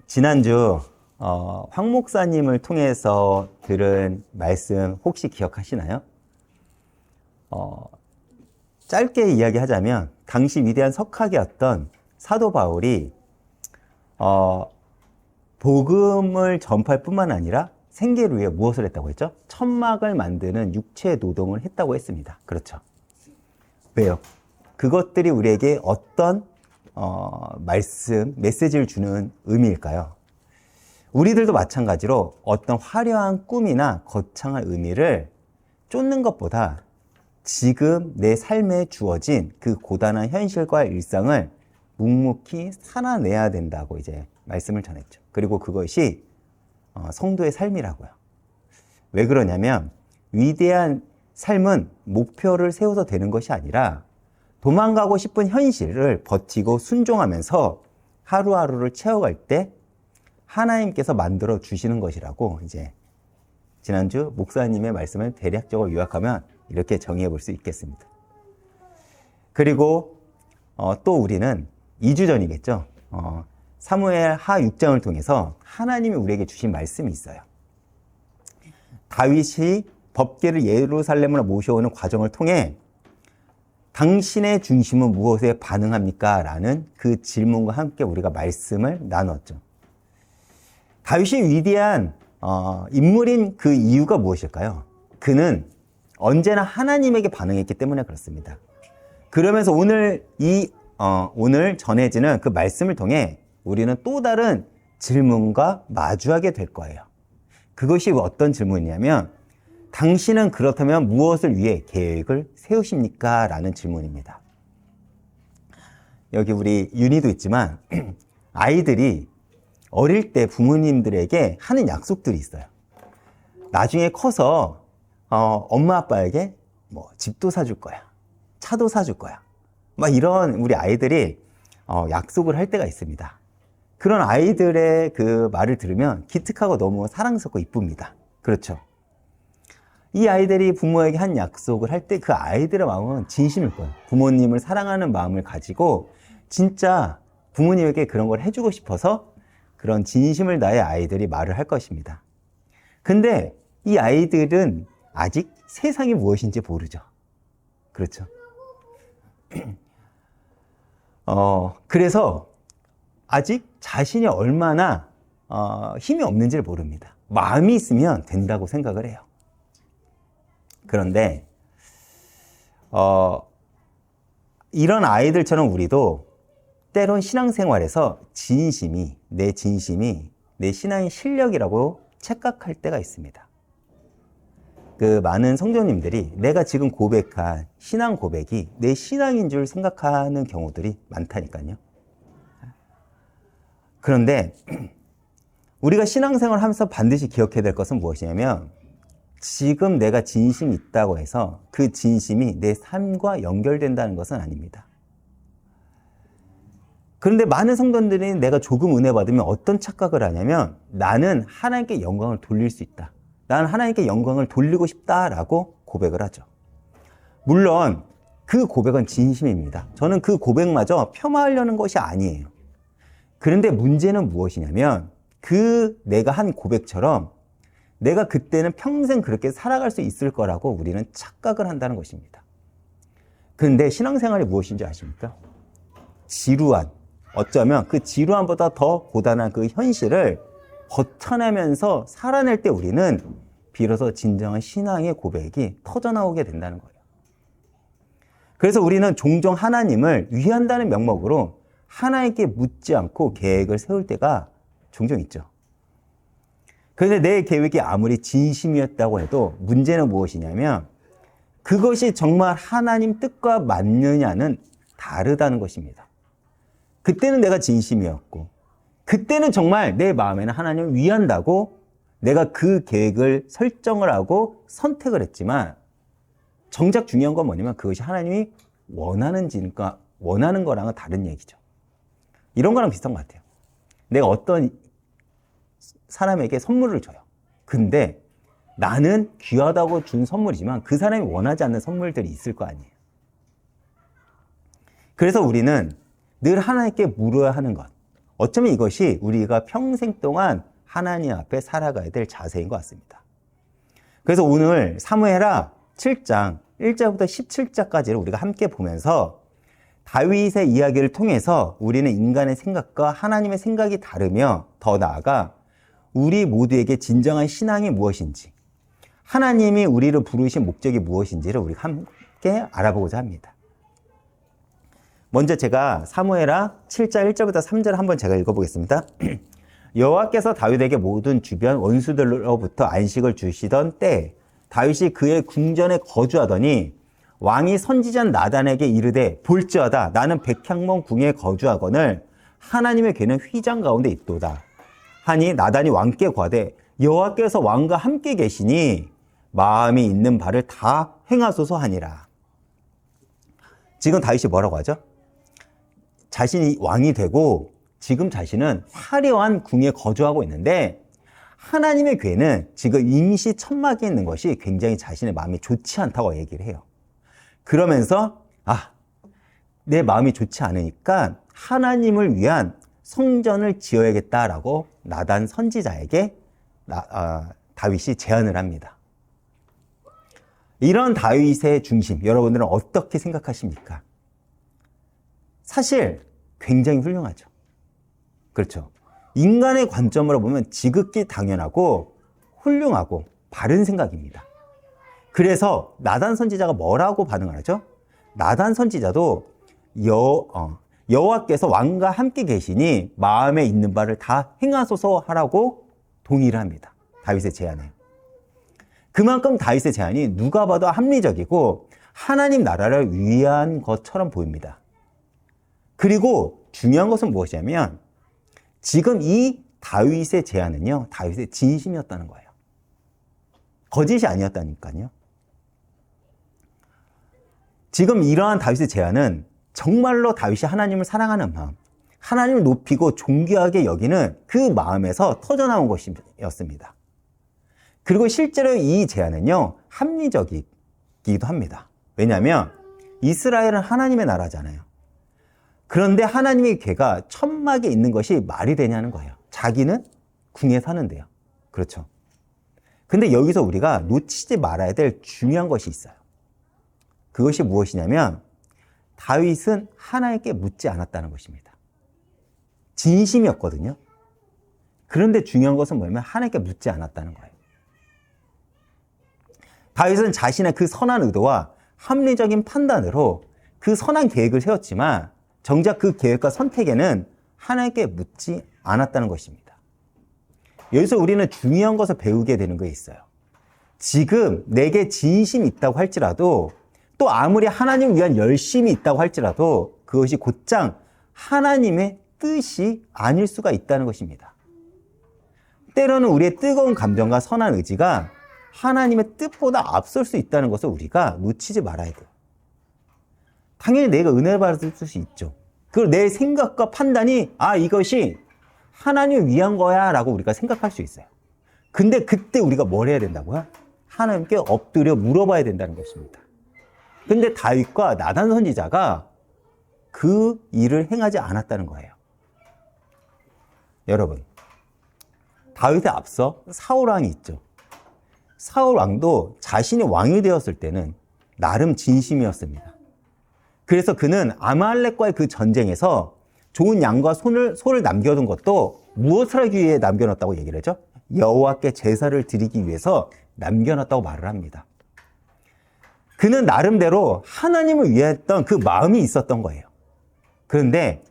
지난주 황 목사님을 통해서 들은 말씀 혹시 기억하시나요? 짧게 이야기하자면 당시 위대한 석학이었던 사도 바울이 복음을 전파할 뿐만 아니라 생계를 위해 무엇을 했다고 했죠? 천막을 만드는 육체 노동을 했다고 했습니다. 그렇죠. 왜요? 그것들이 우리에게 어떤 메시지를 주는 의미일까요? 우리들도 마찬가지로 어떤 화려한 꿈이나 거창한 의미를 쫓는 것보다 지금 내 삶에 주어진 그 고단한 현실과 일상을 묵묵히 살아내야 된다고 이제 말씀을 전했죠. 그리고 그것이 성도의 삶이라고요. 왜 그러냐면 위대한 삶은 목표를 세워서 되는 것이 아니라 도망가고 싶은 현실을 버티고 순종하면서 하루하루를 채워갈 때 하나님께서 만들어 주시는 것이라고 이제 지난주 목사님의 말씀을 대략적으로 요약하면 이렇게 정의해 볼 수 있겠습니다. 그리고 또 우리는 2주 전이겠죠. 사무엘 하 6장을 통해서 하나님이 우리에게 주신 말씀이 있어요. 다윗이 법궤를 예루살렘으로 모셔오는 과정을 통해 당신의 중심은 무엇에 반응합니까? 라는 그 질문과 함께 우리가 말씀을 나눴죠. 다윗이 위대한 인물인 그 이유가 무엇일까요? 그는 언제나 하나님에게 반응했기 때문에 그렇습니다. 그러면서 오늘 전해지는 그 말씀을 통해 우리는 또 다른 질문과 마주하게 될 거예요. 그것이 어떤 질문이냐면 당신은 그렇다면 무엇을 위해 계획을 세우십니까? 라는 질문입니다. 여기 우리 윤희도 있지만 아이들이 어릴 때 부모님들에게 하는 약속들이 있어요. 나중에 커서 엄마 아빠에게 뭐 집도 사줄 거야, 차도 사줄 거야, 막 이런 우리 아이들이 약속을 할 때가 있습니다. 그런 아이들의 그 말을 들으면 기특하고 너무 사랑스럽고 이쁩니다. 그렇죠? 이 아이들이 부모에게 한 약속을 할 때 그 아이들의 마음은 진심일 거예요. 부모님을 사랑하는 마음을 가지고 진짜 부모님에게 그런 걸 해주고 싶어서 그런 진심을 다해 아이들이 말을 할 것입니다. 근데 이 아이들은 아직 세상이 무엇인지 모르죠. 그렇죠? 그래서 아직 자신이 얼마나 힘이 없는지를 모릅니다. 마음이 있으면 된다고 생각을 해요. 그런데 이런 아이들처럼 우리도 때론 신앙생활에서 내 진심이 내 신앙의 실력이라고 착각할 때가 있습니다. 그 많은 성도님들이 내가 지금 고백한 신앙 고백이 내 신앙인 줄 생각하는 경우들이 많다니까요. 그런데 우리가 신앙생활을 하면서 반드시 기억해야 될 것은 무엇이냐면 지금 내가 진심이 있다고 해서 그 진심이 내 삶과 연결된다는 것은 아닙니다. 그런데 많은 성도들이 내가 조금 은혜 받으면 어떤 착각을 하냐면 나는 하나님께 영광을 돌릴 수 있다. 나는 하나님께 영광을 돌리고 싶다라고 고백을 하죠. 물론 그 고백은 진심입니다. 저는 그 고백마저 폄하하려는 것이 아니에요. 그런데 문제는 무엇이냐면 그 내가 한 고백처럼 내가 그때는 평생 그렇게 살아갈 수 있을 거라고 우리는 착각을 한다는 것입니다. 그런데 신앙생활이 무엇인지 아십니까? 지루한, 어쩌면 그 지루함보다 더 고단한 그 현실을 버텨내면서 살아낼 때 우리는 비로소 진정한 신앙의 고백이 터져나오게 된다는 거예요. 그래서 우리는 종종 하나님을 위한다는 명목으로 하나님께 묻지 않고 계획을 세울 때가 종종 있죠. 그런데 내 계획이 아무리 진심이었다고 해도 문제는 무엇이냐면 그것이 정말 하나님 뜻과 맞느냐는 다르다는 것입니다. 그때는 내가 진심이었고 그때는 정말 내 마음에는 하나님을 위한다고 내가 그 계획을 설정을 하고 선택을 했지만 정작 중요한 건 뭐냐면 그것이 하나님이 원하는 거랑은 다른 얘기죠. 이런 거랑 비슷한 것 같아요. 내가 어떤 사람에게 선물을 줘요. 근데 나는 귀하다고 준 선물이지만 그 사람이 원하지 않는 선물들이 있을 거 아니에요. 그래서 우리는 늘 하나님께 물어야 하는 것. 어쩌면 이것이 우리가 평생 동안 하나님 앞에 살아가야 될 자세인 것 같습니다. 그래서 오늘 사무엘하 7장 1절부터 17절까지를 우리가 함께 보면서 다윗의 이야기를 통해서 우리는 인간의 생각과 하나님의 생각이 다르며 더 나아가 우리 모두에게 진정한 신앙이 무엇인지, 하나님이 우리를 부르신 목적이 무엇인지를 우리가 함께 알아보고자 합니다. 먼저 제가 사무엘하 7장 1절부터 3절을 한번 제가 읽어보겠습니다. 여호와께서 다윗에게 모든 주변 원수들로부터 안식을 주시던 때 다윗이 그의 궁전에 거주하더니 왕이 선지자 나단에게 이르되 볼지어다 나는 백향몬 궁에 거주하거늘 하나님의 궤는 휘장 가운데 있도다 하니 나단이 왕께 고하되 여호와께서 왕과 함께 계시니 마음이 있는 바를 다 행하소서 하니라. 지금 다윗이 뭐라고 하죠? 자신이 왕이 되고 지금 자신은 화려한 궁에 거주하고 있는데 하나님의 궤는 지금 임시 천막에 있는 것이 굉장히 자신의 마음이 좋지 않다고 얘기를 해요. 그러면서 내 마음이 좋지 않으니까 하나님을 위한 성전을 지어야겠다라고 나단 선지자에게 다윗이 제안을 합니다. 이런 다윗의 중심, 여러분들은 어떻게 생각하십니까? 사실 굉장히 훌륭하죠. 그렇죠. 인간의 관점으로 보면 지극히 당연하고 훌륭하고 바른 생각입니다. 그래서 나단 선지자가 뭐라고 반응을 하죠? 나단 선지자도 여호와께서 왕과 함께 계시니 마음에 있는 바를 다 행하소서 하라고 동의를 합니다. 다윗의 제안에. 그만큼 다윗의 제안이 누가 봐도 합리적이고 하나님 나라를 위한 것처럼 보입니다. 그리고 중요한 것은 무엇이냐면 지금 이 다윗의 제안은요, 다윗의 진심이었다는 거예요. 거짓이 아니었다니까요. 지금 이러한 다윗의 제안은 정말로 다윗이 하나님을 사랑하는 마음, 하나님을 높이고 존귀하게 여기는 그 마음에서 터져나온 것이었습니다. 그리고 실제로 이 제안은요, 합리적이기도 합니다. 왜냐하면 이스라엘은 하나님의 나라잖아요. 그런데 하나님의 궤가 천막에 있는 것이 말이 되냐는 거예요. 자기는 궁에 사는데요. 그렇죠. 근데 여기서 우리가 놓치지 말아야 될 중요한 것이 있어요. 그것이 무엇이냐면 다윗은 하나님께 묻지 않았다는 것입니다. 진심이었거든요. 그런데 중요한 것은 뭐냐면 하나님께 묻지 않았다는 거예요. 다윗은 자신의 그 선한 의도와 합리적인 판단으로 그 선한 계획을 세웠지만 정작 그 계획과 선택에는 하나님께 묻지 않았다는 것입니다. 여기서 우리는 중요한 것을 배우게 되는 게 있어요. 지금 내게 진심이 있다고 할지라도 또 아무리 하나님을 위한 열심이 있다고 할지라도 그것이 곧장 하나님의 뜻이 아닐 수가 있다는 것입니다. 때로는 우리의 뜨거운 감정과 선한 의지가 하나님의 뜻보다 앞설 수 있다는 것을 우리가 놓치지 말아야 돼요. 당연히 내가 은혜를 받을 수 있죠. 그리고 내 생각과 판단이 이것이 하나님을 위한 거야 라고 우리가 생각할 수 있어요. 근데 그때 우리가 뭘 해야 된다고요? 하나님께 엎드려 물어봐야 된다는 것입니다. 근데 다윗과 나단 선지자가 그 일을 행하지 않았다는 거예요. 여러분, 다윗에 앞서 사울 왕이 있죠. 사울 왕도 자신이 왕이 되었을 때는 나름 진심이었습니다. 그래서 그는 아말렉과의 그 전쟁에서 좋은 양과 소를 남겨둔 것도 무엇을 하기 위해 남겨놨다고 얘기를 하죠? 여호와께 제사를 드리기 위해서 남겨놨다고 말을 합니다. 그는 나름대로 하나님을 위했던 그 마음이 있었던 거예요. 그런데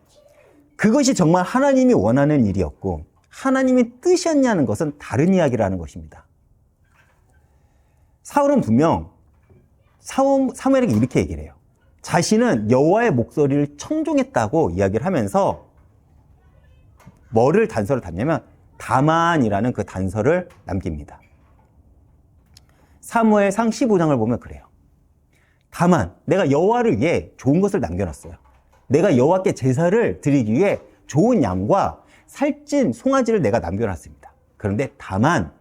그것이 정말 하나님이 원하는 일이었고 하나님의 뜻이었냐는 것은 다른 이야기라는 것입니다. 사울은 분명 사무엘에게 이렇게 얘기를 해요. 자신은 여호와의 목소리를 청종했다고 이야기를 하면서 뭐를 단서를 담냐면 다만이라는 그 단서를 남깁니다. 사무엘상 15장을 보면 그래요. 다만 내가 여호와를 위해 좋은 것을 남겨놨어요. 내가 여호와께 제사를 드리기 위해 좋은 양과 살찐 송아지를 내가 남겨놨습니다. 그런데 다만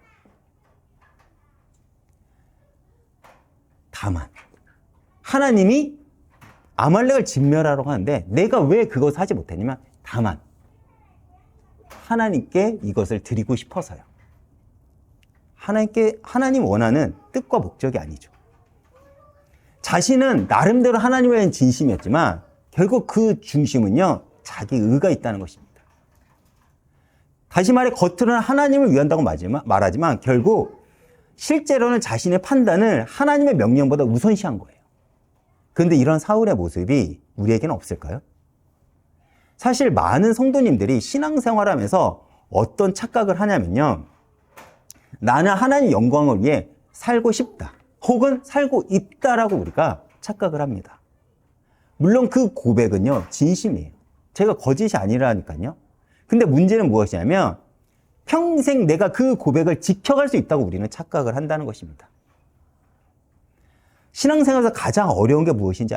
하나님이 아말렉을 진멸하라고 하는데 내가 왜 그것을 하지 못했냐면 다만 하나님께 이것을 드리고 싶어서요. 하나님 원하는 뜻과 목적이 아니죠. 자신은 나름대로 하나님에 대한 진심이었지만 결국 그 중심은요, 자기 의가 있다는 것입니다. 다시 말해 겉으로는 하나님을 위한다고 말하지만 결국 실제로는 자신의 판단을 하나님의 명령보다 우선시한 거예요. 그런데 이런 사울의 모습이 우리에게는 없을까요? 사실 많은 성도님들이 신앙생활하면서 어떤 착각을 하냐면요, 나는 하나님 영광을 위해 살고 싶다 혹은 살고 있다라고 우리가 착각을 합니다. 물론 그 고백은요, 진심이에요. 제가 거짓이 아니라니까요. 근데 문제는 무엇이냐면 평생 내가 그 고백을 지켜갈 수 있다고 우리는 착각을 한다는 것입니다. 신앙생활에서 가장 어려운 게 무엇인지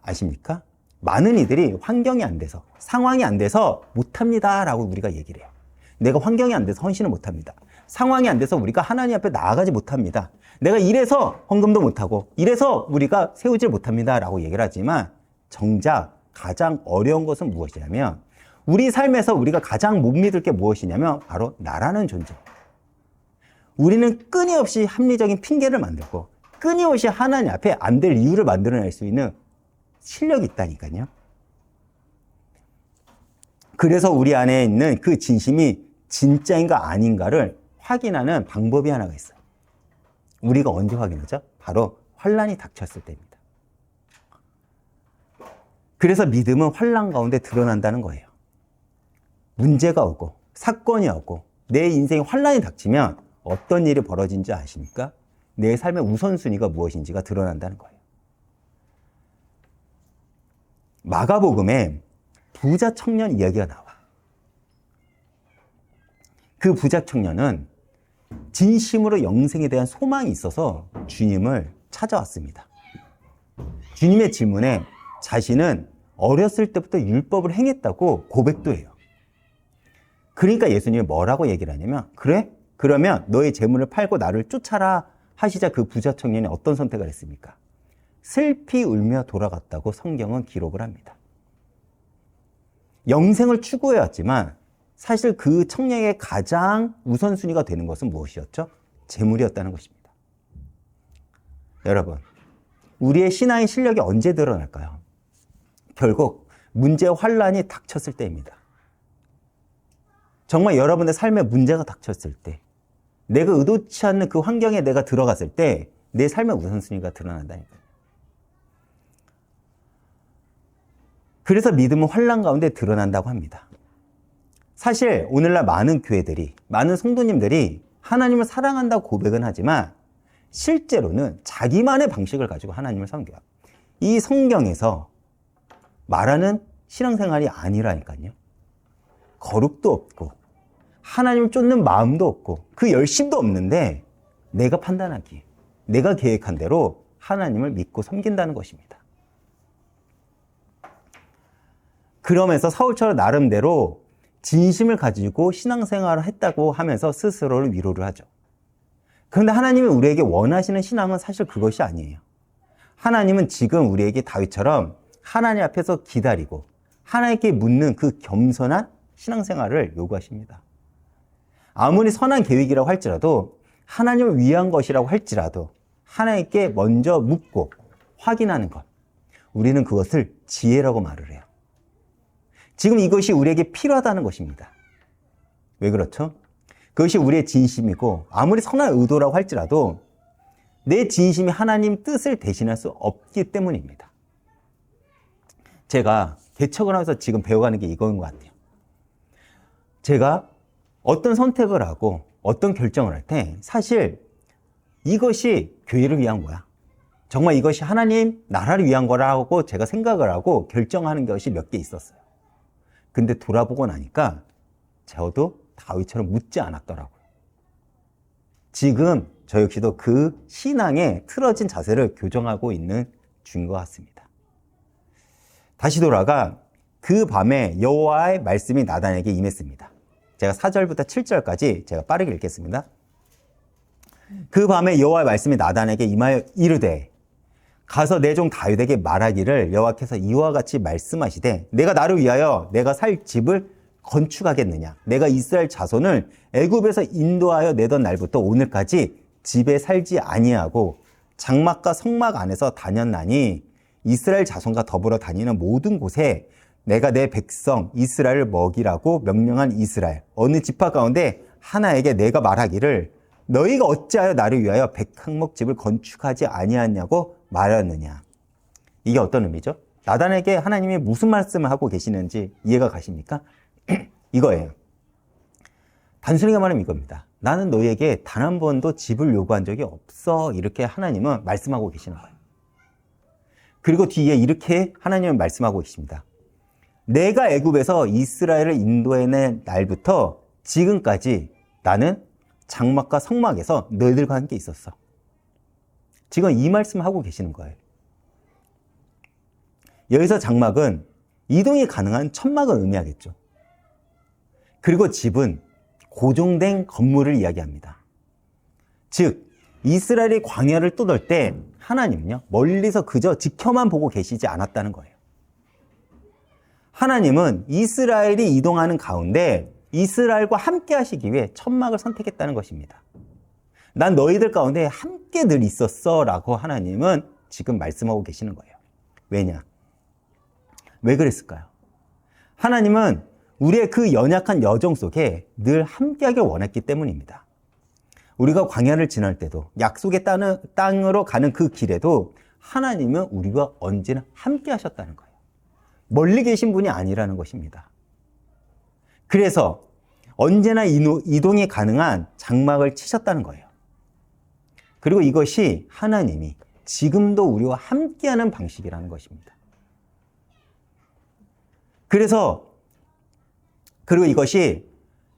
아십니까? 많은 이들이 환경이 안 돼서, 상황이 안 돼서 못합니다 라고 우리가 얘기를 해요. 내가 환경이 안 돼서 헌신을 못합니다. 상황이 안 돼서 우리가 하나님 앞에 나아가지 못합니다. 내가 이래서 헌금도 못하고 이래서 우리가 세우질 못합니다 라고 얘기를 하지만 정작 가장 어려운 것은 무엇이냐면 우리 삶에서 우리가 가장 못 믿을 게 무엇이냐면 바로 나라는 존재. 우리는 끊임없이 합리적인 핑계를 만들고 끊임없이 하나님 앞에 안 될 이유를 만들어낼 수 있는 실력이 있다니까요. 그래서 우리 안에 있는 그 진심이 진짜인가 아닌가를 확인하는 방법이 하나가 있어요. 우리가 언제 확인하죠? 바로 환난이 닥쳤을 때입니다. 그래서 믿음은 환난 가운데 드러난다는 거예요. 문제가 오고 사건이 오고 내 인생에 환난이 닥치면 어떤 일이 벌어진지 아십니까? 내 삶의 우선순위가 무엇인지가 드러난다는 거예요. 마가복음에 부자 청년 이야기가 나와. 그 부자 청년은 진심으로 영생에 대한 소망이 있어서 주님을 찾아왔습니다. 주님의 질문에 자신은 어렸을 때부터 율법을 행했다고 고백도 해요. 그러니까 예수님이 뭐라고 얘기를 하냐면, 그래? 그러면 너의 재물을 팔고 나를 쫓아라 하시자 그 부자 청년이 어떤 선택을 했습니까? 슬피 울며 돌아갔다고 성경은 기록을 합니다. 영생을 추구해왔지만 사실 그 청년에게 가장 우선순위가 되는 것은 무엇이었죠? 재물이었다는 것입니다. 여러분, 우리의 신앙의 실력이 언제 드러날까요? 결국 문제와 환난이 닥쳤을 때입니다. 정말 여러분의 삶에 문제가 닥쳤을 때, 내가 의도치 않는 그 환경에 내가 들어갔을 때 내 삶의 우선순위가 드러난다니까요. 그래서 믿음은 환난 가운데 드러난다고 합니다. 사실 오늘날 많은 교회들이, 많은 성도님들이 하나님을 사랑한다고 고백은 하지만 실제로는 자기만의 방식을 가지고 하나님을 섬겨요. 이 성경에서 말하는 신앙생활이 아니라니까요. 거룩도 없고 하나님을 쫓는 마음도 없고 그 열심도 없는데 내가 판단하기에, 내가 계획한 대로 하나님을 믿고 섬긴다는 것입니다. 그러면서 사울처럼 나름대로 진심을 가지고 신앙생활을 했다고 하면서 스스로를 위로를 하죠. 그런데 하나님이 우리에게 원하시는 신앙은 사실 그것이 아니에요. 하나님은 지금 우리에게 다윗처럼 하나님 앞에서 기다리고 하나님께 묻는 그 겸손한 신앙생활을 요구하십니다. 아무리 선한 계획이라고 할지라도, 하나님을 위한 것이라고 할지라도 하나님께 먼저 묻고 확인하는 것, 우리는 그것을 지혜라고 말을 해요. 지금 이것이 우리에게 필요하다는 것입니다. 왜 그렇죠? 그것이 우리의 진심이고 아무리 선한 의도라고 할지라도 내 진심이 하나님 뜻을 대신할 수 없기 때문입니다. 제가 개척을 하면서 지금 배워가는 게 이거인 것 같아요. 제가 어떤 선택을 하고 어떤 결정을 할 때 사실 이것이 교회를 위한 거야, 정말 이것이 하나님 나라를 위한 거라고 제가 생각을 하고 결정하는 것이 몇 개 있었어요. 근데 돌아보고 나니까 저도 다윗처럼 묻지 않았더라고요. 지금 저 역시도 그 신앙에 틀어진 자세를 교정하고 있는 중인 것 같습니다. 다시 돌아가 그 밤에 여호와의 말씀이 나단에게 임했습니다. 제가 4절부터 7절까지 제가 빠르게 읽겠습니다. 그 밤에 여호와의 말씀이 나단에게 임하여 이르되, 가서 내 종 다윗에게 말하기를 여호와께서 이와 같이 말씀하시되, 내가 나를 위하여 내가 살 집을 건축하겠느냐? 내가 이스라엘 자손을 애굽에서 인도하여 내던 날부터 오늘까지 집에 살지 아니하고 장막과 성막 안에서 다녔나니 이스라엘 자손과 더불어 다니는 모든 곳에 내가 내 백성 이스라엘을 먹이라고 명령한 이스라엘 어느 지파 가운데 하나에게 내가 말하기를 너희가 어찌하여 나를 위하여 백항목 집을 건축하지 아니하냐고 말하느냐. 이게 어떤 의미죠? 나단에게 하나님이 무슨 말씀을 하고 계시는지 이해가 가십니까? 이거예요. 단순하게 말하면 이겁니다. 나는 너희에게 단 한 번도 집을 요구한 적이 없어. 이렇게 하나님은 말씀하고 계시는 거예요. 그리고 뒤에 이렇게 하나님은 말씀하고 계십니다. 내가 애굽에서 이스라엘을 인도해낸 날부터 지금까지 나는 장막과 성막에서 너희들과 함께 있었어. 지금 이 말씀을 하고 계시는 거예요. 여기서 장막은 이동이 가능한 천막을 의미하겠죠. 그리고 집은 고정된 건물을 이야기합니다. 즉 이스라엘이 광야를 떠돌 때 하나님은요 멀리서 그저 지켜만 보고 계시지 않았다는 거예요. 하나님은 이스라엘이 이동하는 가운데 이스라엘과 함께 하시기 위해 천막을 선택했다는 것입니다. 난 너희들 가운데 함께 늘 있었어 라고 하나님은 지금 말씀하고 계시는 거예요. 왜냐? 왜 그랬을까요? 하나님은 우리의 그 연약한 여정 속에 늘 함께하길 원했기 때문입니다. 우리가 광야를 지날 때도 약속의 땅으로 가는 그 길에도 하나님은 우리와 언제나 함께 하셨다는 거예요. 멀리 계신 분이 아니라는 것입니다. 그래서 언제나 이동이 가능한 장막을 치셨다는 거예요. 그리고 이것이 하나님이 지금도 우리와 함께하는 방식이라는 것입니다. 그리고 이것이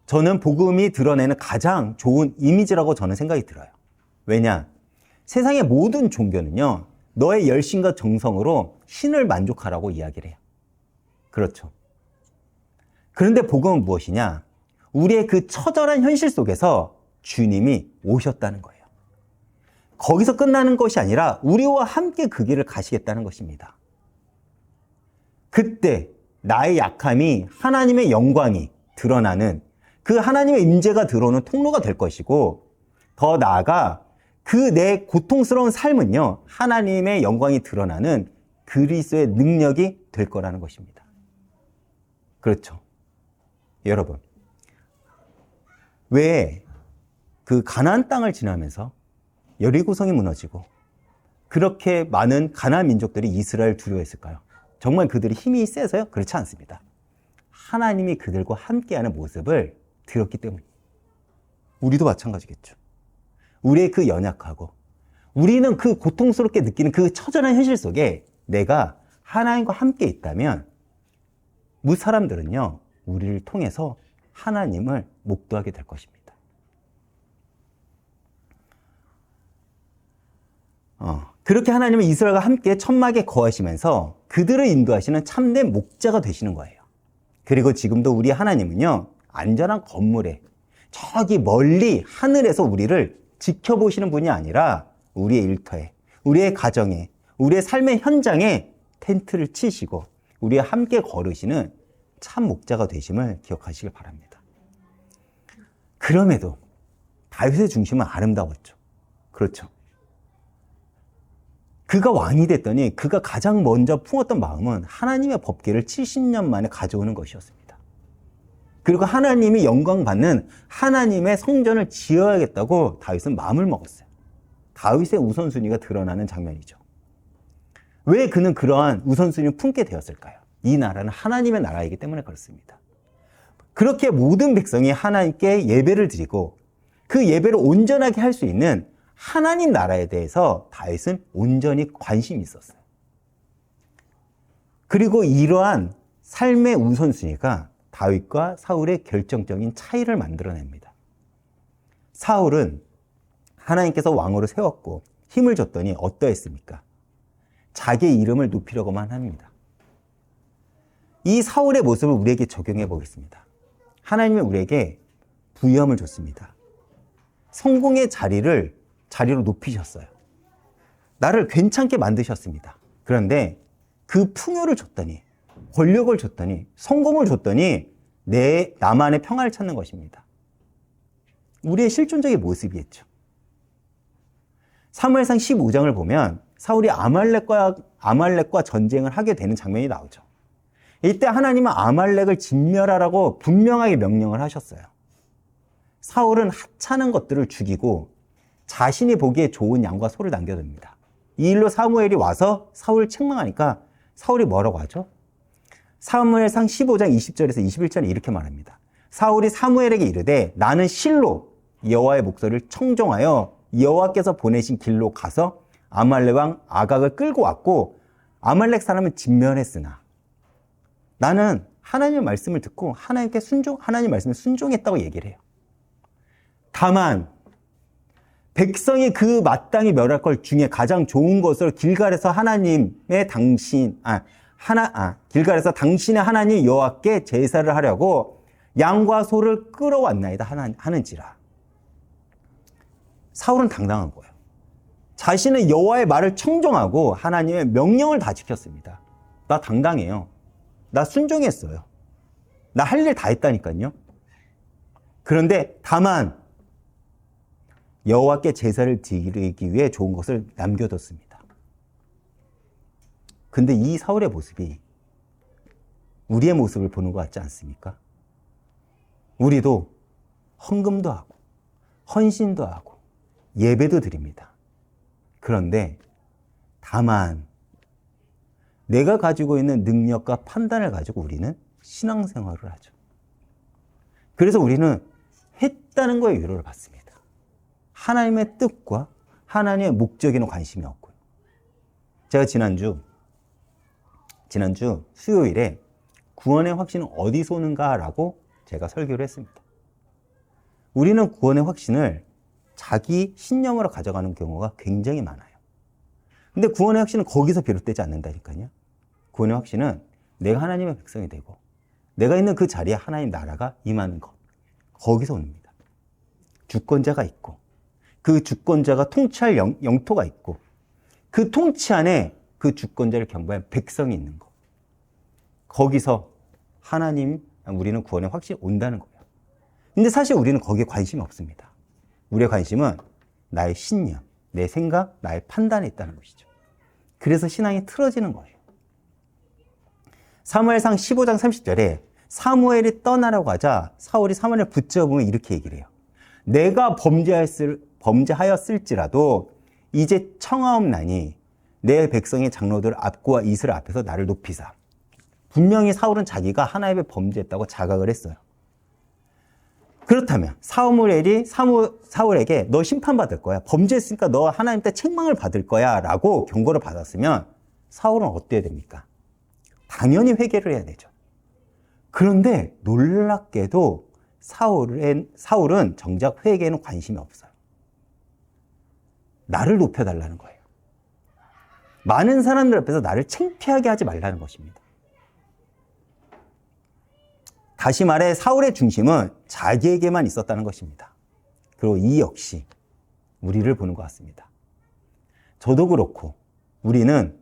저는 복음이 드러내는 가장 좋은 이미지라고 저는 생각이 들어요. 왜냐? 세상의 모든 종교는요, 너의 열심과 정성으로 신을 만족하라고 이야기를 해요. 그렇죠. 그런데 복음은 무엇이냐? 우리의 그 처절한 현실 속에서 주님이 오셨다는 거예요. 거기서 끝나는 것이 아니라 우리와 함께 그 길을 가시겠다는 것입니다. 그때 나의 약함이 하나님의 영광이 드러나는 그 하나님의 임재가 들어오는 통로가 될 것이고 더 나아가 그 내 고통스러운 삶은요 하나님의 영광이 드러나는 그리스도의 능력이 될 거라는 것입니다. 그렇죠. 여러분 왜 그 가나안 땅을 지나면서 여리고성이 무너지고 그렇게 많은 가나안 민족들이 이스라엘을 두려워했을까요? 정말 그들이 힘이 세서요? 그렇지 않습니다. 하나님이 그들과 함께하는 모습을 들었기 때문입니다. 우리도 마찬가지겠죠. 우리의 그 연약하고 우리는 그 고통스럽게 느끼는 그 처절한 현실 속에 내가 하나님과 함께 있다면 사람들은요 우리를 통해서 하나님을 목도하게 될 것입니다. 그렇게 하나님은 이스라엘과 함께 천막에 거하시면서 그들을 인도하시는 참된 목자가 되시는 거예요. 그리고 지금도 우리 하나님은요 안전한 건물에 저기 멀리 하늘에서 우리를 지켜보시는 분이 아니라 우리의 일터에, 우리의 가정에, 우리의 삶의 현장에 텐트를 치시고 우리와 함께 걸으시는 참 목자가 되심을 기억하시길 바랍니다. 그럼에도 다윗의 중심은 아름다웠죠. 그렇죠. 그가 왕이 됐더니 그가 가장 먼저 품었던 마음은 하나님의 법궤를 70년 만에 가져오는 것이었습니다. 그리고 하나님이 영광 받는 하나님의 성전을 지어야겠다고 다윗은 마음을 먹었어요. 다윗의 우선순위가 드러나는 장면이죠. 왜 그는 그러한 우선순위를 품게 되었을까요? 이 나라는 하나님의 나라이기 때문에 그렇습니다. 그렇게 모든 백성이 하나님께 예배를 드리고 그 예배를 온전하게 할 수 있는 하나님 나라에 대해서 다윗은 온전히 관심이 있었어요. 그리고 이러한 삶의 우선순위가 다윗과 사울의 결정적인 차이를 만들어냅니다. 사울은 하나님께서 왕으로 세웠고 힘을 줬더니 어떠했습니까? 자기의 이름을 높이려고만 합니다. 이 사울의 모습을 우리에게 적용해 보겠습니다. 하나님은 우리에게 부유함을 줬습니다. 성공의 자리로 높이셨어요. 나를 괜찮게 만드셨습니다. 그런데 그 풍요를 줬더니, 권력을 줬더니, 성공을 줬더니 나만의 평화를 찾는 것입니다. 우리의 실존적인 모습이었죠. 사무엘상 15장을 보면 사울이 아말렉과 전쟁을 하게 되는 장면이 나오죠. 이때 하나님은 아말렉을 진멸하라고 분명하게 명령을 하셨어요. 사울은 하찮은 것들을 죽이고 자신이 보기에 좋은 양과 소를 남겨둡니다. 이 일로 사무엘이 와서 사울을 책망하니까 사울이 뭐라고 하죠? 사무엘상 15장 20절에서 21절에 이렇게 말합니다. 사울이 사무엘에게 이르되 나는 실로 여호와의 목소리를 청종하여 여호와께서 보내신 길로 가서 아말렉 왕 아각을 끌고 왔고 아말렉 사람을 진멸했으나 나는 하나님의 말씀을 듣고 하나님 말씀에 순종했다고 얘기를 해요. 다만 백성이 그 마땅히 멸할 것 중에 가장 좋은 것을 길갈에서 길갈에서 당신의 하나님 여호와께 제사를 하려고 양과 소를 끌어왔나이다 하는지라. 사울은 당당한 거예요. 자신은 여호와의 말을 청종하고 하나님의 명령을 다 지켰습니다. 나 당당해요. 나 순종했어요. 나 할 일 다 했다니까요. 그런데 다만 여호와께 제사를 드리기 위해 좋은 것을 남겨뒀습니다. 근데 이 사울의 모습이 우리의 모습을 보는 것 같지 않습니까? 우리도 헌금도 하고 헌신도 하고 예배도 드립니다. 그런데 다만 내가 가지고 있는 능력과 판단을 가지고 우리는 신앙생활을 하죠. 그래서 우리는 했다는 거에 위로를 받습니다. 하나님의 뜻과 하나님의 목적에는 관심이 없고요. 제가 지난주 수요일에 구원의 확신은 어디서 오는가라고 제가 설교를 했습니다. 우리는 구원의 확신을 자기 신념으로 가져가는 경우가 굉장히 많아요. 근데 구원의 확신은 거기서 비롯되지 않는다니까요. 구원의 확신은 내가 하나님의 백성이 되고 내가 있는 그 자리에 하나님 나라가 임하는 것, 거기서 옵니다. 주권자가 있고 그 주권자가 통치할 영토가 있고 그 통치 안에 그 주권자를 경배할 백성이 있는 것, 거기서 우리는 구원의 확신이 온다는 거예요. 근데 사실 우리는 거기에 관심이 없습니다. 우리의 관심은 나의 신념, 내 생각, 나의 판단에 있다는 것이죠. 그래서 신앙이 틀어지는 거예요. 사무엘상 15장 30절에 사무엘이 떠나라고 하자 사울이 사무엘을 붙잡으면 이렇게 얘기를 해요. 내가 범죄하였을지라도 이제 청하옵나니 내 백성의 장로들 앞과 이스라엘 앞에서 나를 높이사. 분명히 사울은 자기가 하나님의 범죄했다고 자각을 했어요. 그렇다면 사울에게 너 심판받을 거야. 범죄했으니까 너 하나님 때 책망을 받을 거야 라고 경고를 받았으면 사울은 어때야 됩니까? 당연히 회개를 해야 되죠. 그런데 놀랍게도 사울은 정작 회개에는 관심이 없어요. 나를 높여달라는 거예요. 많은 사람들 앞에서 나를 창피하게 하지 말라는 것입니다. 다시 말해 사울의 중심은 자기에게만 있었다는 것입니다. 그리고 이 역시 우리를 보는 것 같습니다. 저도 그렇고 우리는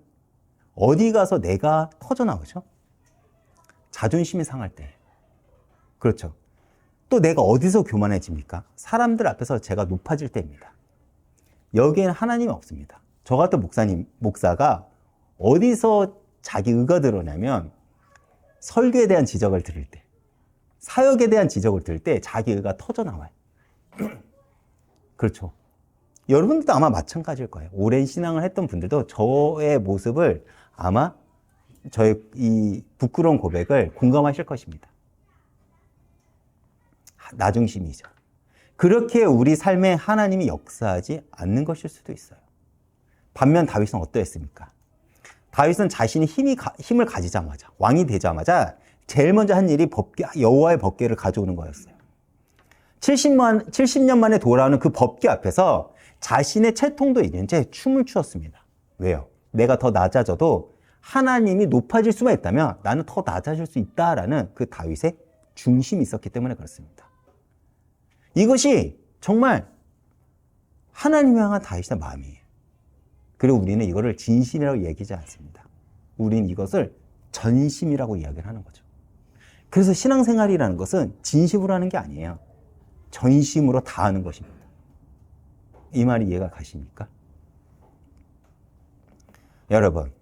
어디 가서 내가 터져나오죠? 자존심이 상할 때. 그렇죠. 또 내가 어디서 교만해집니까? 사람들 앞에서 제가 높아질 때입니다. 여기에는 하나님이 없습니다. 저 같은 목사가 어디서 자기 의가 드러나면 설교에 대한 지적을 들을 때, 사역에 대한 지적을 들을 때 자기 의가 터져나와요. 그렇죠. 여러분들도 아마 마찬가지일 거예요. 오랜 신앙을 했던 분들도 저의 모습을 아마 저의 이 부끄러운 고백을 공감하실 것입니다. 나중심이죠. 그렇게 우리 삶에 하나님이 역사하지 않는 것일 수도 있어요. 반면 다윗은 어떠했습니까? 다윗은 자신이 힘을 가지자마자, 왕이 되자마자 제일 먼저 한 일이 여호와의 법궤를 가져오는 거였어요. 70년 만에 돌아오는 그 법궤 앞에서 자신의 채통도 있는 채 춤을 추었습니다. 왜요? 내가 더 낮아져도 하나님이 높아질 수만 있다면 나는 더 낮아질 수 있다라는 그 다윗의 중심이 있었기 때문에 그렇습니다. 이것이 정말 하나님을 향한 다윗의 마음이에요. 그리고 우리는 이거를 진심이라고 얘기하지 않습니다. 우리는 이것을 전심이라고 이야기를 하는 거죠. 그래서 신앙생활이라는 것은 진심으로 하는 게 아니에요. 전심으로 다하는 것입니다. 이 말이 이해가 가십니까? 여러분,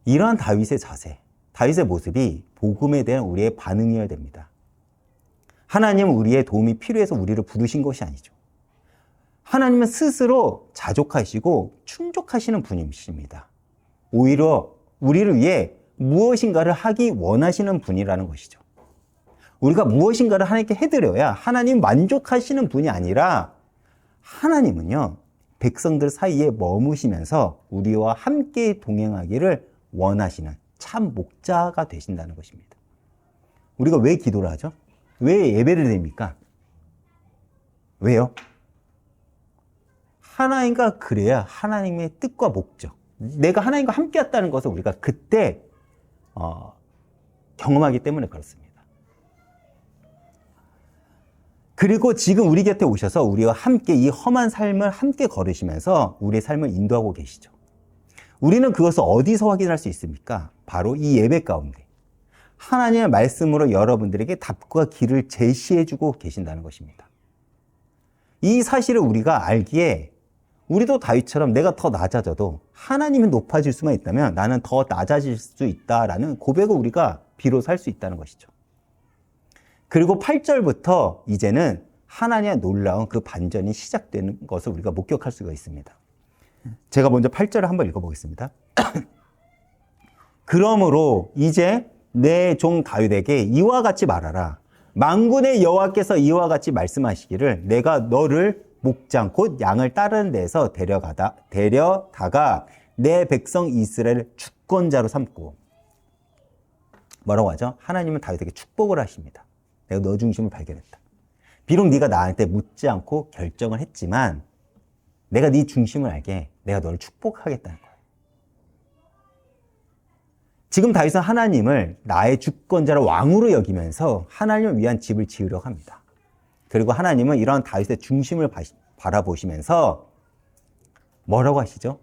이러한 다윗의 자세, 다윗의 모습이 복음에 대한 우리의 반응이어야 됩니다. 하나님은 우리의 도움이 필요해서 우리를 부르신 것이 아니죠. 하나님은 스스로 자족하시고 충족하시는 분이십니다. 오히려 우리를 위해 무엇인가를 하기 원하시는 분이라는 것이죠. 우리가 무엇인가를 하나님께 해드려야 하나님 만족하시는 분이 아니라 하나님은요, 백성들 사이에 머무시면서 우리와 함께 동행하기를 원하시는 참 목자가 되신다는 것입니다. 우리가 왜 기도를 하죠? 왜 예배를 드립니까? 왜요? 하나님과 그래야 하나님의 뜻과 목적, 내가 하나님과 함께 했다는 것을 우리가 그때 경험하기 때문에 그렇습니다. 그리고 지금 우리 곁에 오셔서 우리와 함께 이 험한 삶을 함께 걸으시면서 우리의 삶을 인도하고 계시죠. 우리는 그것을 어디서 확인할 수 있습니까? 바로 이 예배 가운데 하나님의 말씀으로 여러분들에게 답과 길을 제시해주고 계신다는 것입니다. 이 사실을 우리가 알기에 우리도 다윗처럼 내가 더 낮아져도 하나님이 높아질 수만 있다면 나는 더 낮아질 수 있다라는 고백을 우리가 비로소 할 수 있다는 것이죠. 그리고 8절부터 이제는 하나님의 놀라운 그 반전이 시작되는 것을 우리가 목격할 수가 있습니다. 제가 먼저 8절을 한번 읽어보겠습니다. 그러므로 이제 내 종 다윗에게 이와 같이 말하라. 만군의 여호와께서 이와 같이 말씀하시기를 내가 너를 목장 곧 양을 따르는 데서 데려다가 내 백성 이스라엘을 주권자로 삼고, 뭐라고 하죠? 하나님은 다윗에게 축복을 하십니다. 내가 너 중심을 발견했다. 비록 네가 나한테 묻지 않고 결정을 했지만 내가 네 중심을 알게 내가 너를 축복하겠다는 거예요. 지금 다윗은 하나님을 나의 주권자로 왕으로 여기면서 하나님을 위한 집을 지으려고 합니다. 그리고 하나님은 이러한 다윗의 중심을 바라보시면서 뭐라고 하시죠?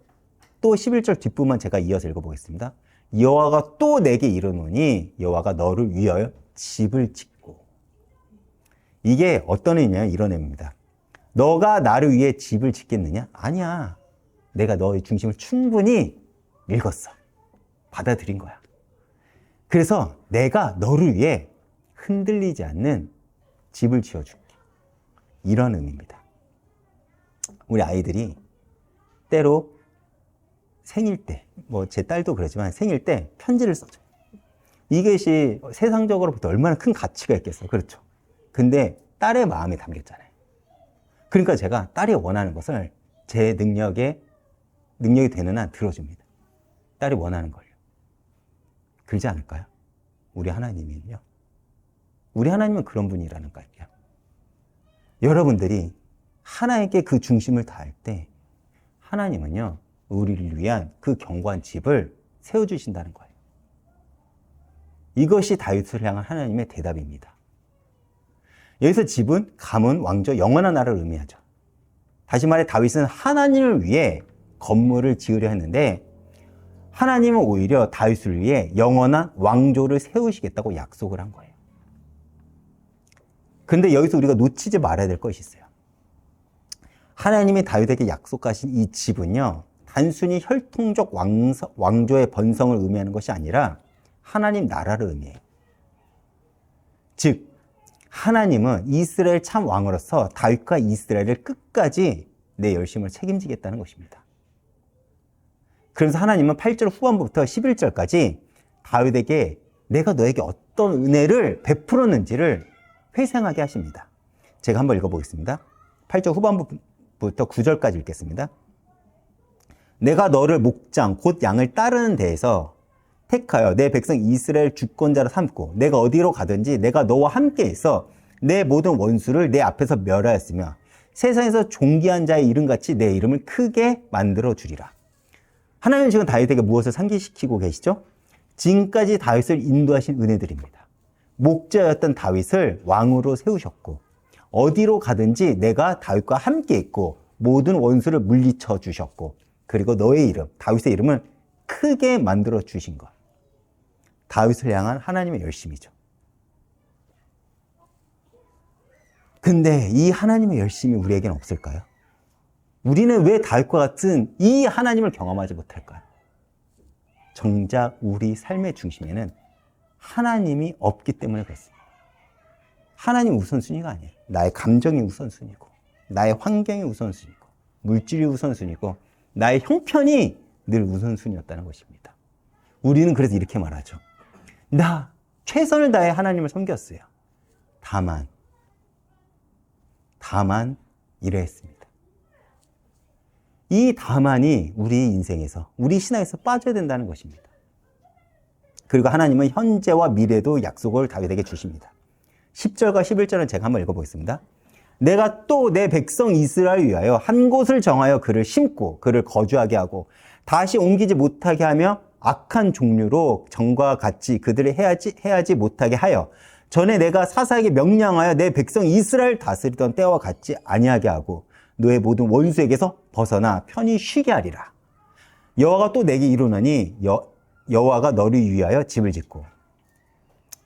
또 11절 뒷부분 제가 이어서 읽어보겠습니다. 여호와가 또 내게 이르노니 여호와가 너를 위하여 집을 짓고. 이게 어떤 의미냐면 이런 의미입니다. 너가 나를 위해 집을 짓겠느냐? 아니야. 내가 너의 중심을 충분히 읽었어. 받아들인 거야. 그래서 내가 너를 위해 흔들리지 않는 집을 지어줄게. 이런 의미입니다. 우리 아이들이 때로 생일 때, 제 딸도 그러지만 생일 때 편지를 써줘요. 이것이 세상적으로부터 얼마나 큰 가치가 있겠어요. 그렇죠. 근데 딸의 마음에 담겼잖아요. 그러니까 제가 딸이 원하는 것을 제 능력이 되는 한 들어줍니다. 딸이 원하는 걸요. 그러지 않을까요? 우리 하나님은요. 우리 하나님은 그런 분이라는 거예요. 여러분들이 하나님께 그 중심을 다할 때 하나님은요, 우리를 위한 그 견고한 집을 세워주신다는 거예요. 이것이 다윗을 향한 하나님의 대답입니다. 여기서 집은 가문, 왕조, 영원한 나라를 의미하죠. 다시 말해 다윗은 하나님을 위해 건물을 지으려 했는데 하나님은 오히려 다윗을 위해 영원한 왕조를 세우시겠다고 약속을 한 거예요. 근데 여기서 우리가 놓치지 말아야 될 것이 있어요. 하나님이 다윗에게 약속하신 이 집은요, 단순히 혈통적 왕조의 번성을 의미하는 것이 아니라 하나님 나라를 의미해요. 즉, 하나님은 이스라엘 참 왕으로서 다윗과 이스라엘을 끝까지 내 열심을 책임지겠다는 것입니다. 그래서 하나님은 8절 후반부부터 11절까지 다윗에게 내가 너에게 어떤 은혜를 베풀었는지를 회상하게 하십니다. 제가 한번 읽어보겠습니다. 8절 후반부부터 9절까지 읽겠습니다. 내가 너를 목장 곧 양을 따르는 데에서 택하여 내 백성 이스라엘 주권자로 삼고 내가 어디로 가든지 내가 너와 함께 있어 내 모든 원수를 내 앞에서 멸하였으며 세상에서 존귀한 자의 이름같이 내 이름을 크게 만들어 주리라. 하나님은 지금 다윗에게 무엇을 상기시키고 계시죠? 지금까지 다윗을 인도하신 은혜들입니다. 목자였던 다윗을 왕으로 세우셨고 어디로 가든지 내가 다윗과 함께 있고 모든 원수를 물리쳐 주셨고 그리고 너의 이름, 다윗의 이름을 크게 만들어 주신 것. 다윗을 향한 하나님의 열심이죠. 근데 이 하나님의 열심이 우리에게는 없을까요? 우리는 왜 다윗과 같은 이 하나님을 경험하지 못할까요? 정작 우리 삶의 중심에는 하나님이 없기 때문에 그렇습니다. 하나님 우선순위가 아니에요. 나의 감정이 우선순위고, 나의 환경이 우선순위고, 물질이 우선순위고, 나의 형편이 늘 우선순위였다는 것입니다. 우리는 그래서 이렇게 말하죠. 나 최선을 다해 하나님을 섬겼어요. 다만 이러했습니다. 이 다만이 우리 인생에서, 우리 신앙에서 빠져야 된다는 것입니다. 그리고 하나님은 현재와 미래도 약속을 다윗에게 주십니다. 10절과 11절은 제가 한번 읽어보겠습니다. 내가 또 내 백성 이스라엘을 위하여 한 곳을 정하여 그를 심고 그를 거주하게 하고 다시 옮기지 못하게 하며 악한 종류로 전과 같이 그들을 해하지 못하게 하여 전에 내가 사사에게 명령하여 내 백성 이스라엘 다스리던 때와 같지 아니하게 하고 너의 모든 원수에게서 벗어나 편히 쉬게 하리라. 여호와가 또 내게 이르노니 여호와가 너를 위하여 집을 짓고,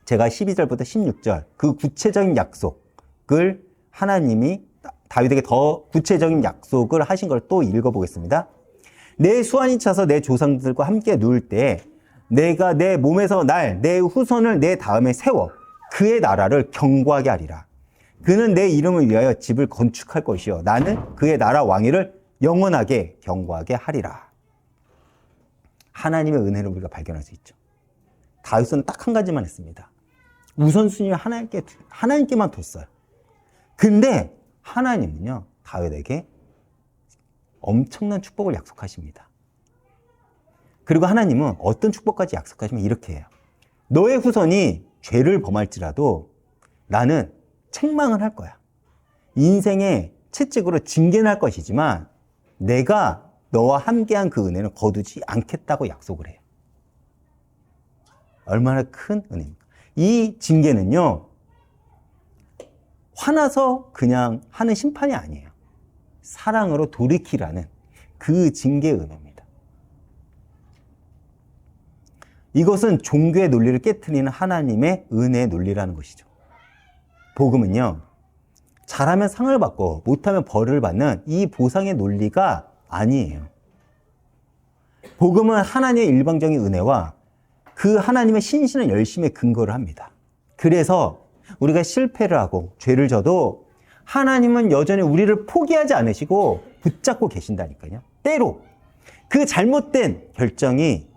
제가 12절부터 16절 그 구체적인 약속을 하나님이 다윗에게 더 구체적인 약속을 하신 걸 또 읽어보겠습니다. 내 수완이 차서 내 조상들과 함께 누울 때 내가 내 몸에서 내 후손을 내 다음에 세워 그의 나라를 견고하게 하리라. 그는 내 이름을 위하여 집을 건축할 것이요 나는 그의 나라 왕위를 영원하게 견고하게 하리라. 하나님의 은혜를 우리가 발견할 수 있죠. 다윗은 딱 한 가지만 했습니다. 우선순위를 하나님께만 뒀어요. 근데 하나님은요, 다윗에게 엄청난 축복을 약속하십니다. 그리고 하나님은 어떤 축복까지 약속하시면 이렇게 해요. 너의 후손이 죄를 범할지라도 나는 책망을 할 거야. 인생의 채찍으로 징계는 할 것이지만 내가 너와 함께한 그 은혜는 거두지 않겠다고 약속을 해요. 얼마나 큰 은혜입니까? 이 징계는요, 화나서 그냥 하는 심판이 아니에요. 사랑으로 돌이키라는 그 징계의 은혜입니다. 이것은 종교의 논리를 깨트리는 하나님의 은혜의 논리라는 것이죠. 복음은요, 잘하면 상을 받고 못하면 벌을 받는 이 보상의 논리가 아니에요. 복음은 하나님의 일방적인 은혜와 그 하나님의 신실한 열심에 근거를 합니다. 그래서 우리가 실패를 하고 죄를 져도 하나님은 여전히 우리를 포기하지 않으시고 붙잡고 계신다니까요. 때로 그 잘못된 결정이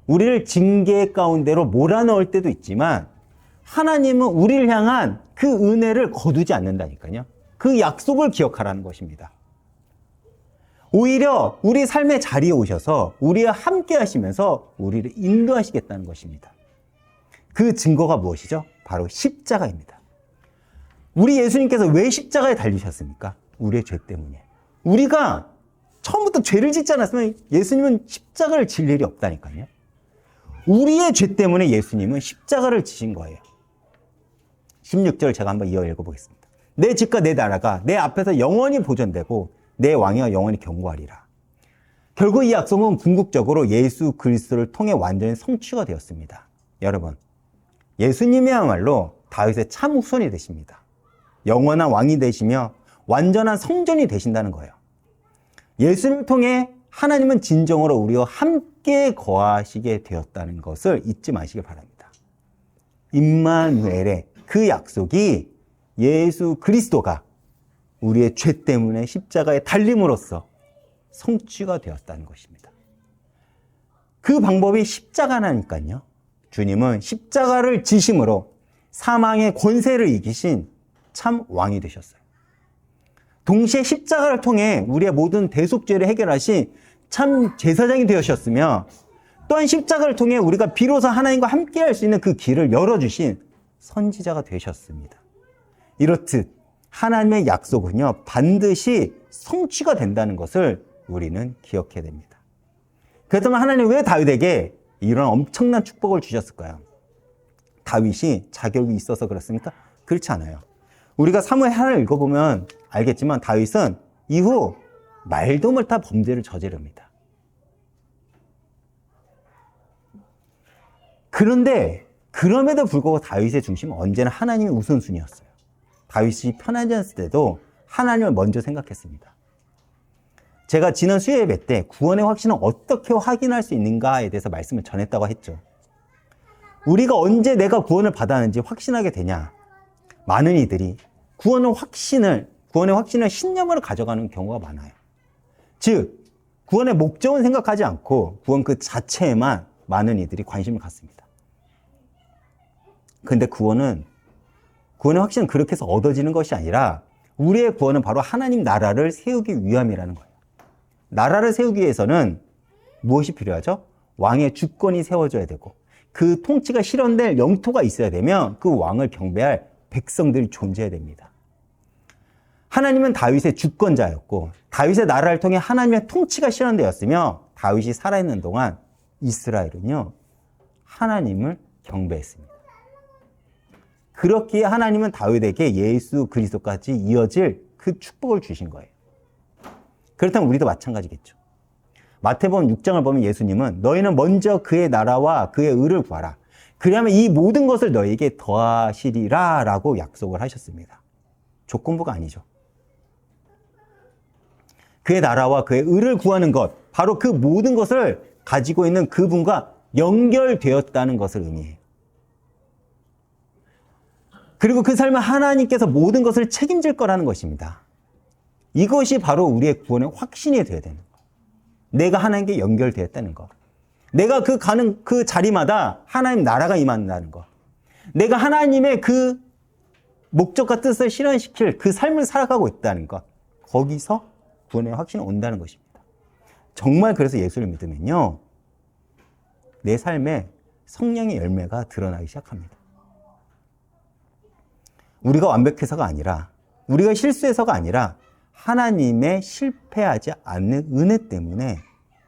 우리를 징계 가운데로 몰아넣을 때도 있지만 하나님은 우리를 향한 그 은혜를 거두지 않는다니까요. 그 약속을 기억하라는 것입니다. 오히려 우리 삶의 자리에 오셔서 우리와 함께 하시면서 우리를 인도하시겠다는 것입니다. 그 증거가 무엇이죠? 바로 십자가입니다. 우리 예수님께서 왜 십자가에 달리셨습니까? 우리의 죄 때문에. 우리가 처음부터 죄를 짓지 않았으면 예수님은 십자가를 질 일이 없다니까요. 우리의 죄 때문에 예수님은 십자가를 지신 거예요. 16절 제가 한번 이어 읽어보겠습니다. 내 집과 내 나라가 내 앞에서 영원히 보존되고 내 왕위가 영원히 견고하리라. 결국 이 약속은 궁극적으로 예수 그리스도를 통해 완전히 성취가 되었습니다. 여러분, 예수님이야말로 다윗의 참 후손이 되십니다. 영원한 왕이 되시며 완전한 성전이 되신다는 거예요. 예수님을 통해 하나님은 진정으로 우리와 함께 거하시게 되었다는 것을 잊지 마시기 바랍니다. 임마누엘의 그 약속이 예수 그리스도가 우리의 죄 때문에 십자가에 달림으로써 성취가 되었다는 것입니다. 그 방법이 십자가라니까요. 주님은 십자가를 지심으로 사망의 권세를 이기신 참 왕이 되셨어요. 동시에 십자가를 통해 우리의 모든 대속죄를 해결하신 참 제사장이 되셨으며 또한 십자가를 통해 우리가 비로소 하나님과 함께 할 수 있는 그 길을 열어주신 선지자가 되셨습니다. 이렇듯 하나님의 약속은요, 반드시 성취가 된다는 것을 우리는 기억해야 됩니다. 그렇다면 하나님은 왜 다윗에게 이런 엄청난 축복을 주셨을까요? 다윗이 자격이 있어서 그렇습니까? 그렇지 않아요. 우리가 사무엘 하나를 읽어보면 알겠지만 다윗은 이후 말도 못한 범죄를 저지릅니다. 그런데 그럼에도 불구하고 다윗의 중심은 언제나 하나님의 우선순위였어요. 다윗이 편하지 않을 때도 하나님을 먼저 생각했습니다. 제가 지난 수요 예배 때 구원의 확신을 어떻게 확인할 수 있는가에 대해서 말씀을 전했다고 했죠. 우리가 언제 내가 구원을 받았는지 확신하게 되냐? 많은 이들이 구원의 확신을 신념으로 가져가는 경우가 많아요. 즉, 구원의 목적은 생각하지 않고 구원 그 자체에만 많은 이들이 관심을 갖습니다. 그런데 구원의 확신은 그렇게 해서 얻어지는 것이 아니라 우리의 구원은 바로 하나님 나라를 세우기 위함이라는 거예요. 나라를 세우기 위해서는 무엇이 필요하죠? 왕의 주권이 세워져야 되고 그 통치가 실현될 영토가 있어야 되면 그 왕을 경배할 백성들이 존재해야 됩니다. 하나님은 다윗의 주권자였고 다윗의 나라를 통해 하나님의 통치가 실현되었으며 다윗이 살아있는 동안 이스라엘은요 하나님을 경배했습니다. 그렇기에 하나님은 다윗에게 예수 그리스도까지 이어질 그 축복을 주신 거예요. 그렇다면 우리도 마찬가지겠죠. 마태복음 6장을 보면 예수님은 너희는 먼저 그의 나라와 그의 의를 구하라. 그리하면 이 모든 것을 너희에게 더하시리라 라고 약속을 하셨습니다. 조건부가 아니죠. 그의 나라와 그의 의를 구하는 것, 바로 그 모든 것을 가지고 있는 그분과 연결되었다는 것을 의미해요. 그리고 그 삶은 하나님께서 모든 것을 책임질 거라는 것입니다. 이것이 바로 우리의 구원의 확신이 되어야 되는 거예요. 내가 하나님께 연결되었다는 것. 내가 가는 그 자리마다 하나님 나라가 임한다는 것. 내가 하나님의 그 목적과 뜻을 실현시킬 그 삶을 살아가고 있다는 것. 거기서 구원의 확신이 온다는 것입니다. 정말 그래서 예수를 믿으면요, 내 삶에 성령의 열매가 드러나기 시작합니다. 우리가 완벽해서가 아니라, 우리가 실수해서가 아니라 하나님의 실패하지 않는 은혜 때문에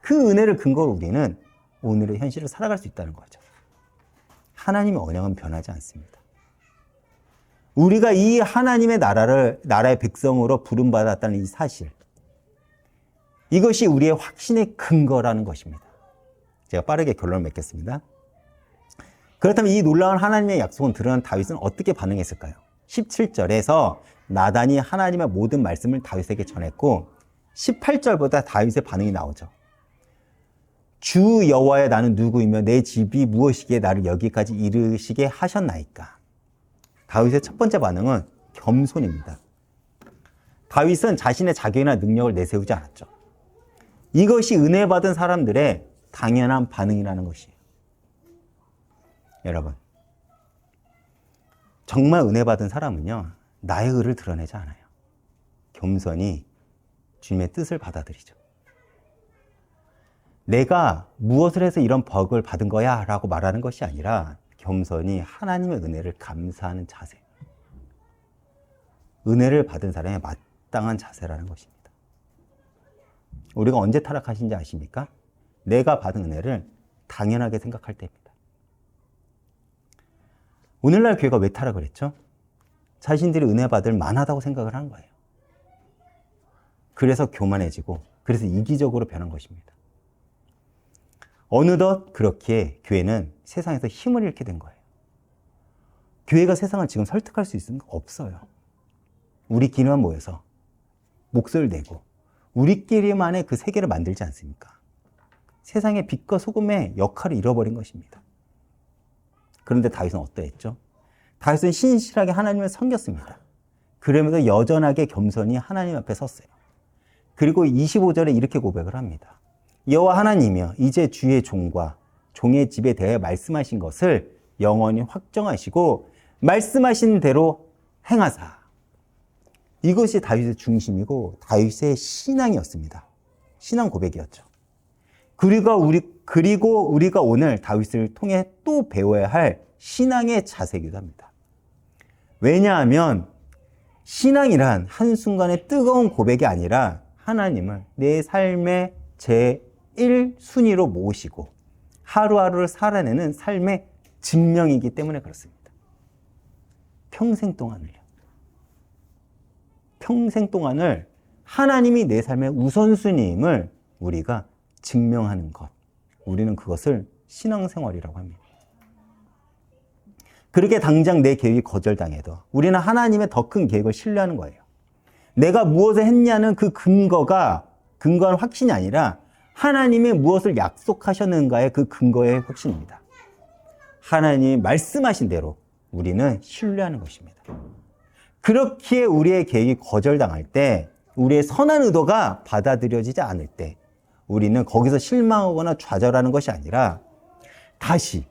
그 은혜를 근거로 우리는 오늘의 현실을 살아갈 수 있다는 거죠. 하나님의 언약은 변하지 않습니다. 우리가 이 하나님의 나라의 백성으로 부름받았다는 이 사실, 이것이 우리의 확신의 근거라는 것입니다. 제가 빠르게 결론을 맺겠습니다. 그렇다면 이 놀라운 하나님의 약속은 드러난 다윗은 어떻게 반응했을까요? 17절에서 나단이 하나님의 모든 말씀을 다윗에게 전했고 18절보다 다윗의 반응이 나오죠. 주 여호와여 나는 누구이며 내 집이 무엇이기에 나를 여기까지 이르시게 하셨나이까. 다윗의 첫 번째 반응은 겸손입니다. 다윗은 자신의 자격이나 능력을 내세우지 않았죠. 이것이 은혜 받은 사람들의 당연한 반응이라는 것이에요. 여러분, 정말 은혜 받은 사람은요, 나의 의를 드러내지 않아요. 겸손히 주님의 뜻을 받아들이죠. 내가 무엇을 해서 이런 복을 받은 거야 라고 말하는 것이 아니라 겸손히 하나님의 은혜를 감사하는 자세. 은혜를 받은 사람의 마땅한 자세라는 것입니다. 우리가 언제 타락하신지 아십니까? 내가 받은 은혜를 당연하게 생각할 때입니다. 오늘날 교회가 왜 타락을 했죠? 자신들이 은혜 받을 만하다고 생각을 한 거예요. 그래서 교만해지고, 그래서 이기적으로 변한 것입니다. 어느덧 그렇게 교회는 세상에서 힘을 잃게 된 거예요. 교회가 세상을 지금 설득할 수 있는 거 없어요. 우리끼리만 모여서 목소리를 내고 우리끼리만의 그 세계를 만들지 않습니까? 세상의 빛과 소금의 역할을 잃어버린 것입니다. 그런데 다윗은 어떠했죠? 다윗은 신실하게 하나님을 섬겼습니다. 그러면서 여전하게 겸손히 하나님 앞에 섰어요. 그리고 25절에 이렇게 고백을 합니다. 여호와 하나님이여 이제 주의 종과 종의 집에 대해 말씀하신 것을 영원히 확정하시고 말씀하신 대로 행하사. 이것이 다윗의 중심이고 다윗의 신앙이었습니다. 신앙 고백이었죠. 그리고 우리가 오늘 다윗을 통해 또 배워야 할 신앙의 자세이기도 합니다. 왜냐하면 신앙이란 한순간의 뜨거운 고백이 아니라 하나님을 내 삶의 제1순위로 모시고 하루하루를 살아내는 삶의 증명이기 때문에 그렇습니다. 평생 동안을 하나님이 내 삶의 우선순위임을 우리가 증명하는 것. 우리는 그것을 신앙생활이라고 합니다. 그렇게 당장 내 계획이 거절당해도 우리는 하나님의 더 큰 계획을 신뢰하는 거예요. 내가 무엇을 했냐는 그 근거한 확신이 아니라 하나님이 무엇을 약속하셨는가의 그 근거의 확신입니다. 하나님이 말씀하신 대로 우리는 신뢰하는 것입니다. 그렇기에 우리의 계획이 거절당할 때, 우리의 선한 의도가 받아들여지지 않을 때 우리는 거기서 실망하거나 좌절하는 것이 아니라 다시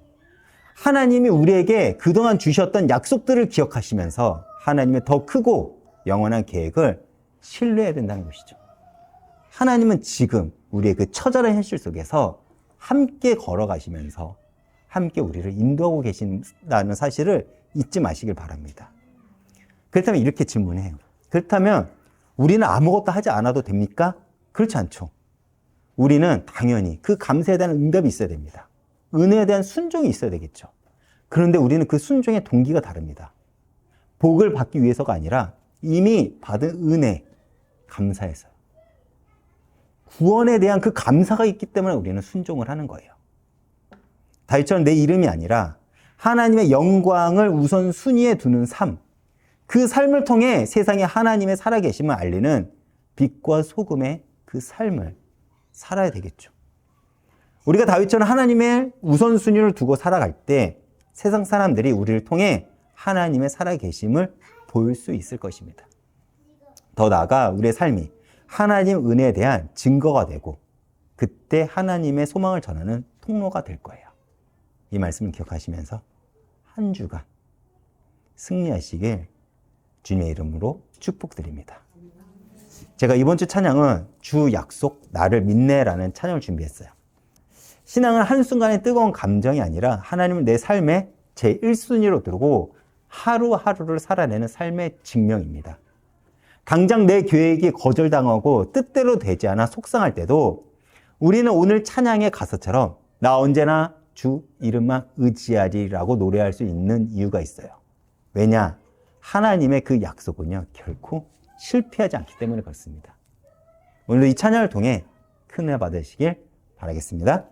하나님이 우리에게 그동안 주셨던 약속들을 기억하시면서 하나님의 더 크고 영원한 계획을 신뢰해야 된다는 것이죠. 하나님은 지금 우리의 그 처절한 현실 속에서 함께 걸어가시면서 함께 우리를 인도하고 계신다는 사실을 잊지 마시길 바랍니다. 그렇다면 이렇게 질문해요. 그렇다면 우리는 아무것도 하지 않아도 됩니까? 그렇지 않죠. 우리는 당연히 그 감사에 대한 응답이 있어야 됩니다. 은혜에 대한 순종이 있어야 되겠죠. 그런데 우리는 그 순종의 동기가 다릅니다. 복을 받기 위해서가 아니라 이미 받은 은혜, 감사해서요. 구원에 대한 그 감사가 있기 때문에 우리는 순종을 하는 거예요. 다윗처럼 내 이름이 아니라 하나님의 영광을 우선 순위에 두는 삶, 그 삶을 통해 세상에 하나님의 살아계심을 알리는 빛과 소금의 그 삶을 살아야 되겠죠. 우리가 다윗처럼 하나님의 우선순위를 두고 살아갈 때 세상 사람들이 우리를 통해 하나님의 살아계심을 볼 수 있을 것입니다. 더 나아가 우리의 삶이 하나님 은혜에 대한 증거가 되고 그때 하나님의 소망을 전하는 통로가 될 거예요. 이 말씀을 기억하시면서 한 주간 승리하시길 주님의 이름으로 축복드립니다. 제가 이번 주 찬양은 주 약속 나를 믿네라는 찬양을 준비했어요. 신앙은 한순간의 뜨거운 감정이 아니라 하나님을 내 삶의 제1순위로 두고 하루하루를 살아내는 삶의 증명입니다. 당장 내 계획이 거절당하고 뜻대로 되지 않아 속상할 때도 우리는 오늘 찬양의 가사처럼 나 언제나 주 이름만 의지하리라고 노래할 수 있는 이유가 있어요. 왜냐? 하나님의 그 약속은요 결코 실패하지 않기 때문에 그렇습니다. 오늘도 이 찬양을 통해 큰 은혜 받으시길 바라겠습니다.